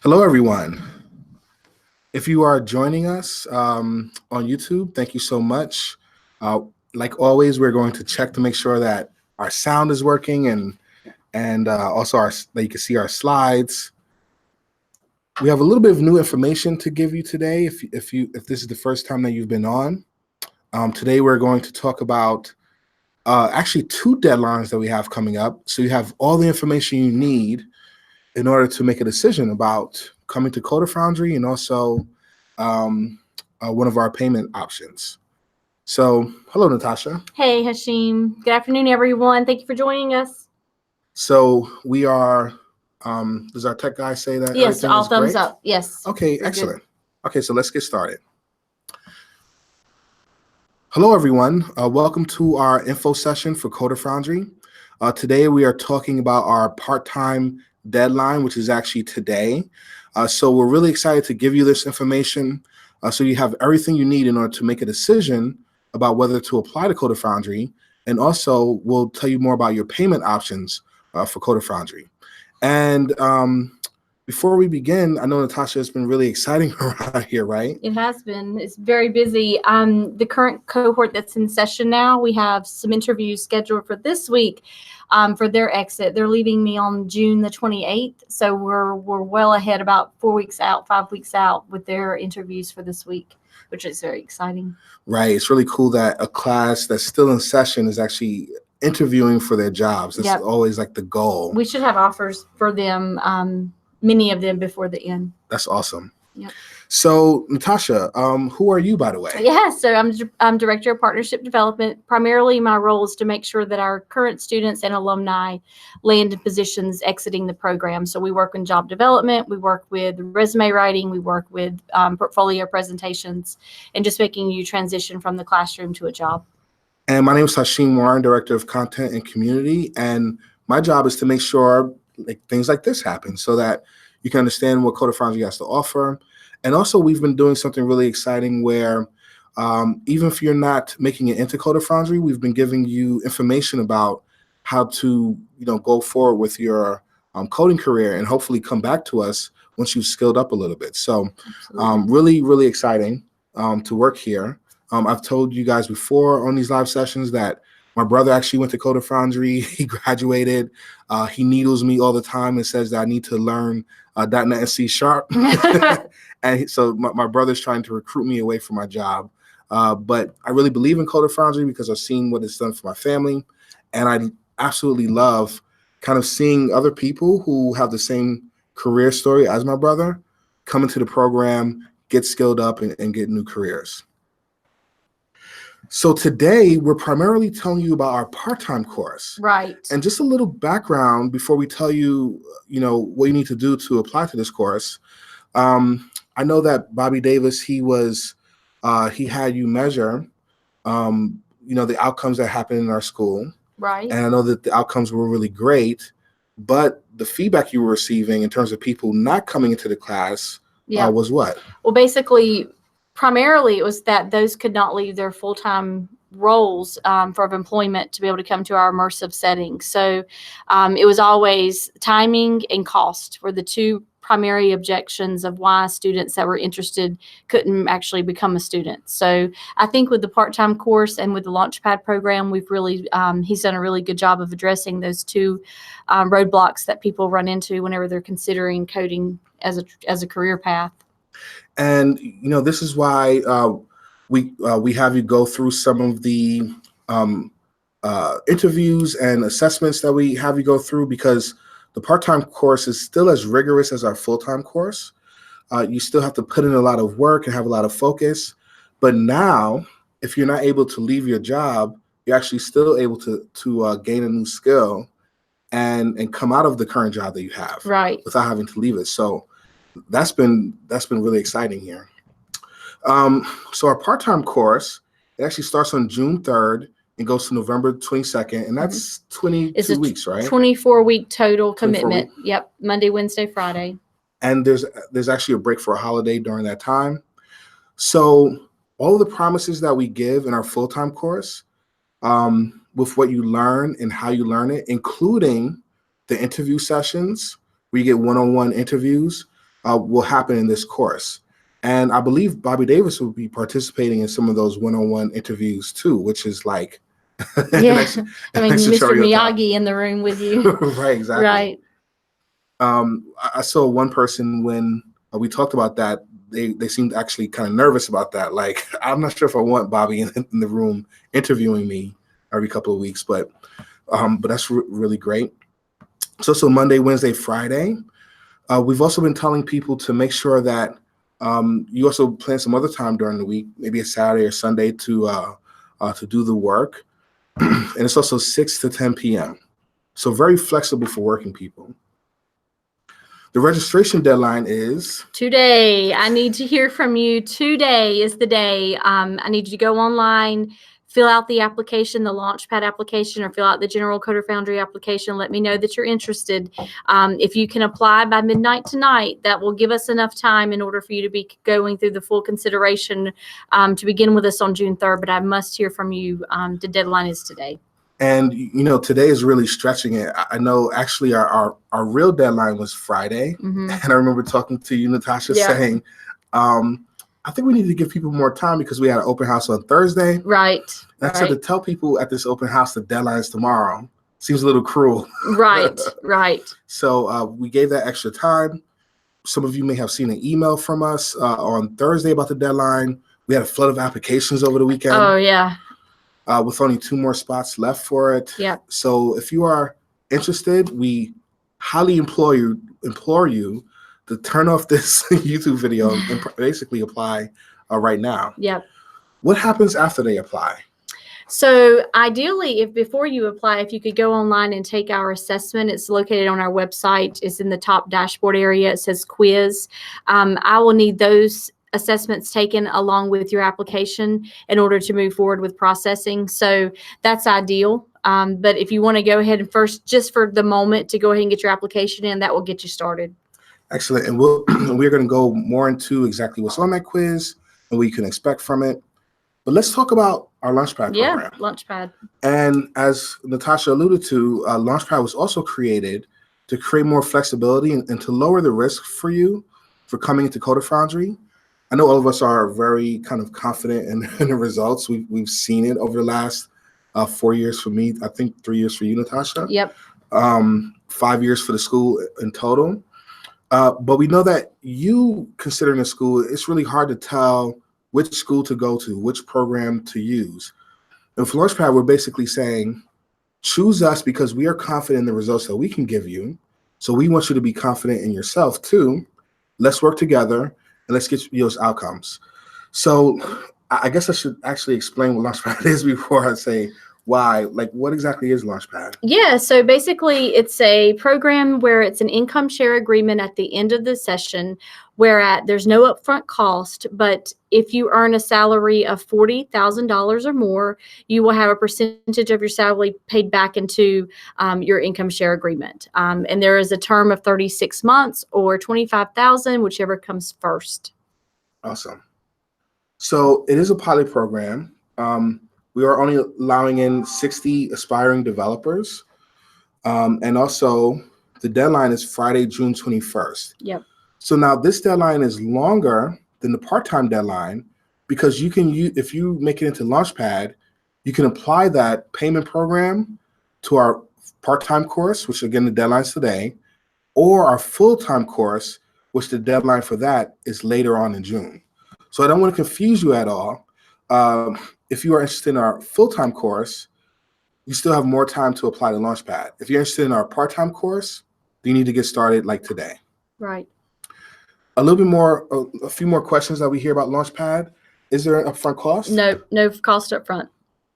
Hello, everyone. If you are joining us on YouTube, thank you so much. Uh, like always, we're going to check to make sure that our sound is working and also that you can see our slides. We have a little bit of new information to give you today. If this is the first time that you've been on, today we're going to talk about actually two deadlines that we have coming up. So you have all the information you need in order to make a decision about coming to Foundry and also one of our payment options. So, hello, Natasha. Hey, Hashim. Good afternoon, everyone. Thank you for joining us. So we are, does our tech guy say that Yes, everything all is thumbs great? up. Yes. Okay, excellent. Good. Okay, so let's get started. Hello, everyone. Welcome to our info session for Foundry. Today, we are talking about our part-time deadline, which is actually today. So we're really excited to give you this information so you have everything you need in order to make a decision about whether to apply to Foundry. And also, we'll tell you more about your payment options for Foundry. And before we begin, I know Natasha, it's been really exciting around here, right? It has been. It's very busy. The current cohort that's in session now, we have some interviews scheduled for this week for their exit. They're leaving me on June the 28th. So we're well ahead, about 4 weeks out, 5 weeks out with their interviews for this week, which is very exciting. Right. It's really cool that a class that's still in session is actually interviewing for their jobs. That's always like the goal. We should have offers for them, many of them, before the end. That's awesome. Yep. So, Natasha, who are you, by the way? Yeah, so I'm Director of Partnership Development. Primarily, my role is to make sure that our current students and alumni land in positions exiting the program. So we work in job development, we work with resume writing, we work with portfolio presentations, and just making you transition from the classroom to a job. And my name is Hashim Warren, Director of Content and Community, and my job is to make sure things like this happen so that you can understand what Foundry has to offer. And also, we've been doing something really exciting where even if you're not making it into Foundry, we've been giving you information about how to go forward with your coding career and hopefully come back to us once you've skilled up a little bit. So really, really exciting to work here. I've told you guys before on these live sessions that my brother actually went to Foundry. He graduated. He needles me all the time and says that I need to learn .NET and C#. And so my brother's trying to recruit me away from my job. But I really believe in Foundry because I've seen what it's done for my family. And I absolutely love kind of seeing other people who have the same career story as my brother come into the program, get skilled up, and get new careers. So today, we're primarily telling you about our part-time course. Right. And just a little background before we tell you, what you need to do to apply to this course. I know that Bobby Davis, he had you measure, the outcomes that happen in our school. Right. And I know that the outcomes were really great, but the feedback you were receiving in terms of people not coming into the class was what? Well, basically, primarily it was that those could not leave their full-time roles for employment to be able to come to our immersive setting. So it was always timing and cost were the two primary objections of why students that were interested couldn't actually become a student. So I think with the part-time course and with the Launchpad program, we've really, he's done a really good job of addressing those two roadblocks that people run into whenever they're considering coding as a career path. And, this is why we have you go through some of the interviews and assessments that we have you go through, because the part-time course is still as rigorous as our full-time course. You still have to put in a lot of work and have a lot of focus. But now, if you're not able to leave your job, you're actually still able to gain a new skill and come out of the current job that you have, right, without having to leave it. So that's been really exciting here. So our part-time course, it actually starts on June 3rd and goes to November 22nd, and that's 22 weeks, right? 24-week total commitment. Yep, Monday, Wednesday, Friday. And there's actually a break for a holiday during that time. So all of the promises that we give in our full-time course, with what you learn and how you learn it, including the interview sessions where you get one-on-one interviews, will happen in this course. And I believe Bobby Davis will be participating in some of those one-on-one interviews too, which is like Yeah. an Having extra Mr. cherry on top. Miyagi in the room with you. Right, exactly. Right. I saw one person when we talked about that, they seemed actually kind of nervous about that. Like, I'm not sure if I want Bobby in the room interviewing me every couple of weeks, but that's really great. So Monday, Wednesday, Friday. We've also been telling people to make sure that you also plan some other time during the week, maybe a Saturday or Sunday to do the work. And it's also 6 to 10 p.m. So very flexible for working people. The registration deadline is today. I need to hear from you. Today is the day. I need you to go online, fill out the application, the Launchpad application, or fill out the General Coder Foundry application. Let me know that you're interested. If you can apply by midnight tonight, that will give us enough time in order for you to be going through the full consideration to begin with us on June 3rd. But I must hear from you. The deadline is today. And, today is really stretching it. I know actually our real deadline was Friday. Mm-hmm. And I remember talking to you, Natasha, saying, I think we need to give people more time because we had an open house on Thursday. Right. And I said to tell people at this open house the deadline is tomorrow seems a little cruel. Right. So we gave that extra time. Some of you may have seen an email from us on Thursday about the deadline. We had a flood of applications over the weekend. Oh, yeah. With only 2 more spots left for it. Yeah. So if you are interested, we highly implore you to turn off this YouTube video and basically apply right now. Yep. What happens after they apply? So ideally, if before you apply, if you could go online and take our assessment, it's located on our website. It's in the top dashboard area. It says quiz. I will need those assessments taken along with your application in order to move forward with processing. So that's ideal. But if you want to go ahead and first, just for the moment, to go ahead and get your application in, that will get you started. Excellent. And we're going to go more into exactly what's on that quiz and what you can expect from it. But let's talk about our Launchpad program. Yeah, Launchpad. And as Natasha alluded to, Launchpad was also created to create more flexibility and to lower the risk for you for coming into Coder Foundry. I know all of us are very kind of confident in the results. We've seen it over the last 4 years for me. I think 3 years for you, Natasha. Yep. 5 years for the school in total. But we know that you considering a school, it's really hard to tell which school to go to, which program to use. And for Launchpad, we're basically saying, choose us because we are confident in the results that we can give you. So we want you to be confident in yourself too. Let's work together and let's get you those outcomes. So I guess I should actually explain what Launchpad is before I say why. Like, what exactly is Launchpad? Yeah, so basically it's a program where it's an income share agreement at the end of the session where there's no upfront cost, but if you earn a salary of $40,000 or more, you will have a percentage of your salary paid back into your income share agreement. And there is a term of 36 months or 25,000, whichever comes first. Awesome. So it is a pilot program. We are only allowing in 60 aspiring developers. And also the deadline is Friday, June 21st. Yep. So now this deadline is longer than the part-time deadline because you can if you make it into Launchpad, you can apply that payment program to our part-time course, which again, the deadline's today, or our full-time course, which the deadline for that is later on in June. So I don't want to confuse you at all. If you are interested in our full-time course, you still have more time to apply to Launchpad. If you're interested in our part-time course, you need to get started like today. Right. A little bit more, a few more questions that we hear about Launchpad. Is there an upfront cost? No cost up front.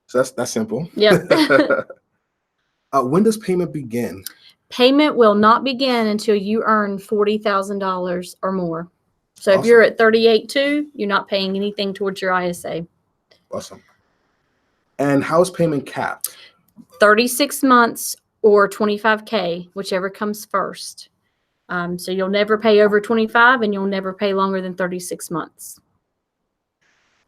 So that's simple. Yep. When does payment begin? Payment will not begin until you earn $40,000 or more. So Awesome. If you're at 38.2, you're not paying anything towards your ISA. Awesome. And how is payment capped? 36 months or 25K, whichever comes first. So you'll never pay over 25 and you'll never pay longer than 36 months.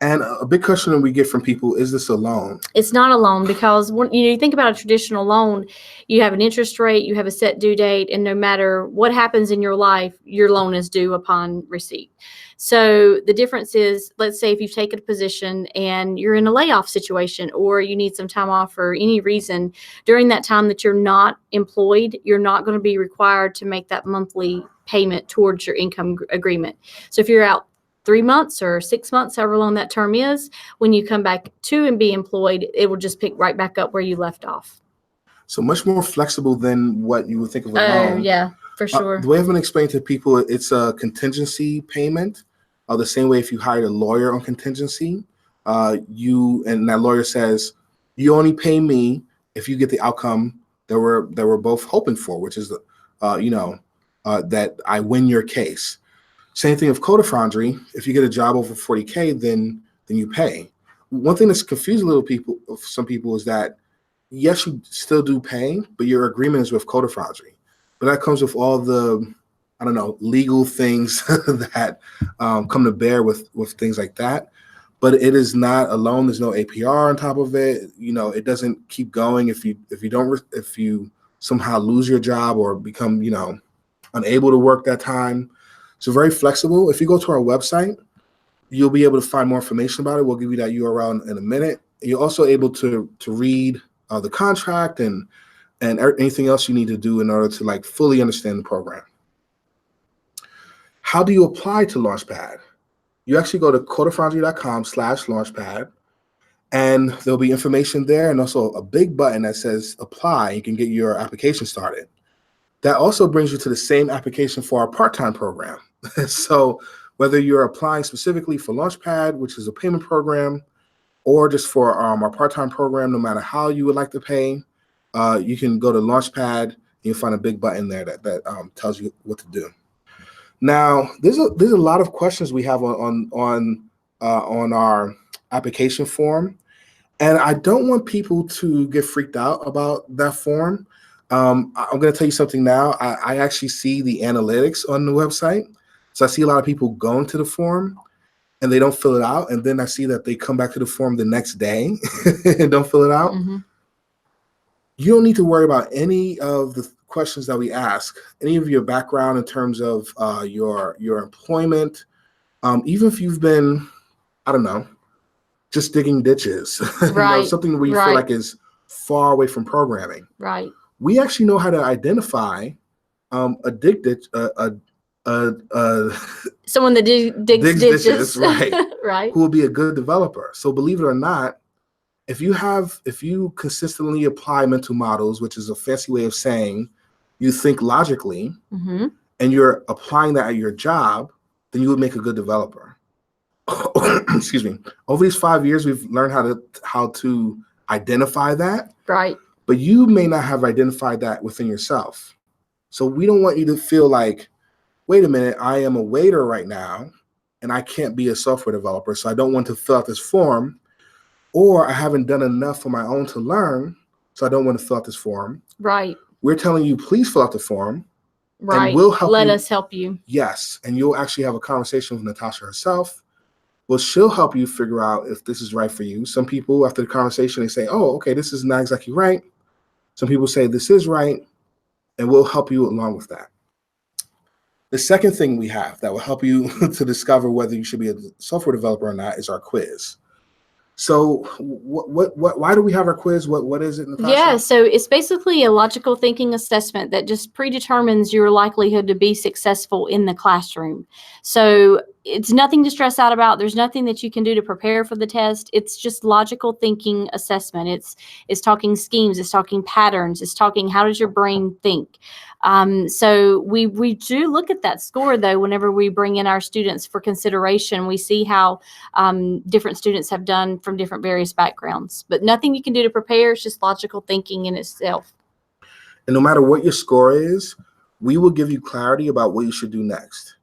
And a big question that we get from people, is this a loan? It's not a loan, because when you think about a traditional loan, you have an interest rate, you have a set due date, and no matter what happens in your life, your loan is due upon receipt. So the difference is, let's say if you've taken a position and you're in a layoff situation, or you need some time off for any reason, during that time that you're not employed, you're not going to be required to make that monthly payment towards your income agreement. So if you're out 3 months or 6 months, however long that term is, when you come back to and be employed, it will just pick right back up where you left off. So much more flexible than what you would think of a Oh, loan. yeah, for sure. The way I've been explaining to people, it's a contingency payment. The same way if you hired a lawyer on contingency, and that lawyer says, you only pay me if you get the outcome that we're both hoping for, which is that I win your case. Same thing with Foundry. If you get a job over 40K, then you pay. One thing that's confused some people is that, yes, you still do pay, but your agreement is with Foundry. But that comes with all the, legal things that come to bear with things like that. But it is not a loan. There's no APR on top of it. It doesn't keep going if you somehow lose your job or become, unable to work that time. So very flexible. If you go to our website, you'll be able to find more information about it. We'll give you that URL in a minute. You're also able to read the contract and anything else you need to do in order to fully understand the program. How do you apply to Launchpad? You actually go to coderfoundry.com/launchpad, and there'll be information there and also a big button that says apply. You can get your application started. That also brings you to the same application for our part-time program. So whether you're applying specifically for Launchpad, which is a payment program, or just for our part-time program, no matter how you would like to pay, you can go to Launchpad and you'll find a big button there that tells you what to do. Now, there's a lot of questions we have on our application form, and I don't want people to get freaked out about that form. I'm going to tell you something now. I actually see the analytics on the website. So I see a lot of people going to the form and they don't fill it out. And then I see that they come back to the form the next day and don't fill it out. Mm-hmm. You don't need to worry about any of the questions that we ask, any of your background in terms of your employment, even if you've been, just digging ditches, Right. Something where you feel like is far away from programming. Right. We actually know how to identify someone that digs ditches, right? Right. Who will be a good developer. So believe it or not, if you consistently apply mental models, which is a fancy way of saying you think logically, mm-hmm. and you're applying that at your job, then you would make a good developer. Excuse me. Over these 5 years, we've learned how to identify that. Right. But you may not have identified that within yourself. So we don't want you to feel like, wait a minute, I am a waiter right now, and I can't be a software developer, so I don't want to fill out this form, or I haven't done enough on my own to learn, so I don't want to fill out this form. Right. We're telling you, please fill out the form. Right. And we'll help Let us help you. Yes. And you'll actually have a conversation with Natasha herself. Well, she'll help you figure out if this is right for you. Some people, after the conversation, they say, oh, okay, this is not exactly right. Some people say this is right, and we'll help you along with that. The second thing we have that will help you to discover whether you should be a software developer or not is our quiz. So why do we have our quiz? What is it, Natasha? Yeah, so it's basically a logical thinking assessment that just predetermines your likelihood to be successful in the classroom. So it's nothing to stress out about. There's nothing that you can do to prepare for the test. It's just logical thinking assessment. It's talking schemes. It's talking patterns. It's talking how does your brain think. So we do look at that score, though, whenever we bring in our students for consideration. We see how different students have done from different various backgrounds. But nothing you can do to prepare. It's just logical thinking in itself. And no matter what your score is, we will give you clarity about what you should do next.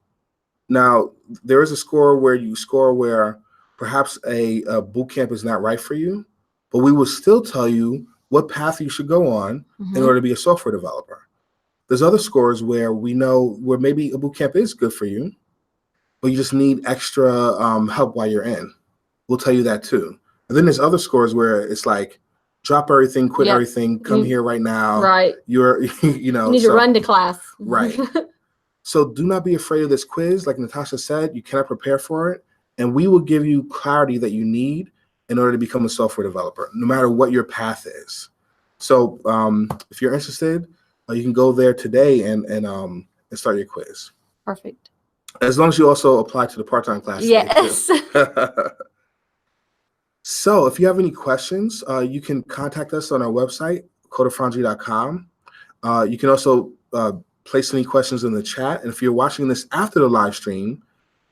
Now, there is a score where you score where perhaps a boot camp is not right for you, but we will still tell you what path you should go on in order to be a software developer. There's other scores where we know where maybe a boot camp is good for you, but you just need extra help while you're in. will tell you that too. And then there's other scores where it's like, drop everything, quit Yep. everything, come here right now. Right. You're, You need to run to class. Right. So do not be afraid of this quiz. Like Natasha said, you cannot prepare for it. And we will give you clarity that you need in order to become a software developer, no matter what your path is. So if you're interested, you can go there today and start your quiz. Perfect. As long as you also apply to the part-time class. Yes. So if you have any questions, you can contact us on our website, codefoundry.com. You can also place any questions in the chat. And if you're watching this after the live stream,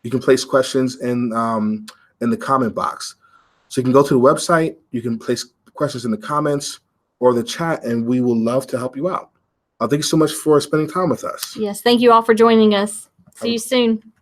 you can place questions in the comment box. So you can go to the website, you can place questions in the comments or the chat, and we will love to help you out. Thank you so much for spending time with us. Yes. Thank you all for joining us. See you soon.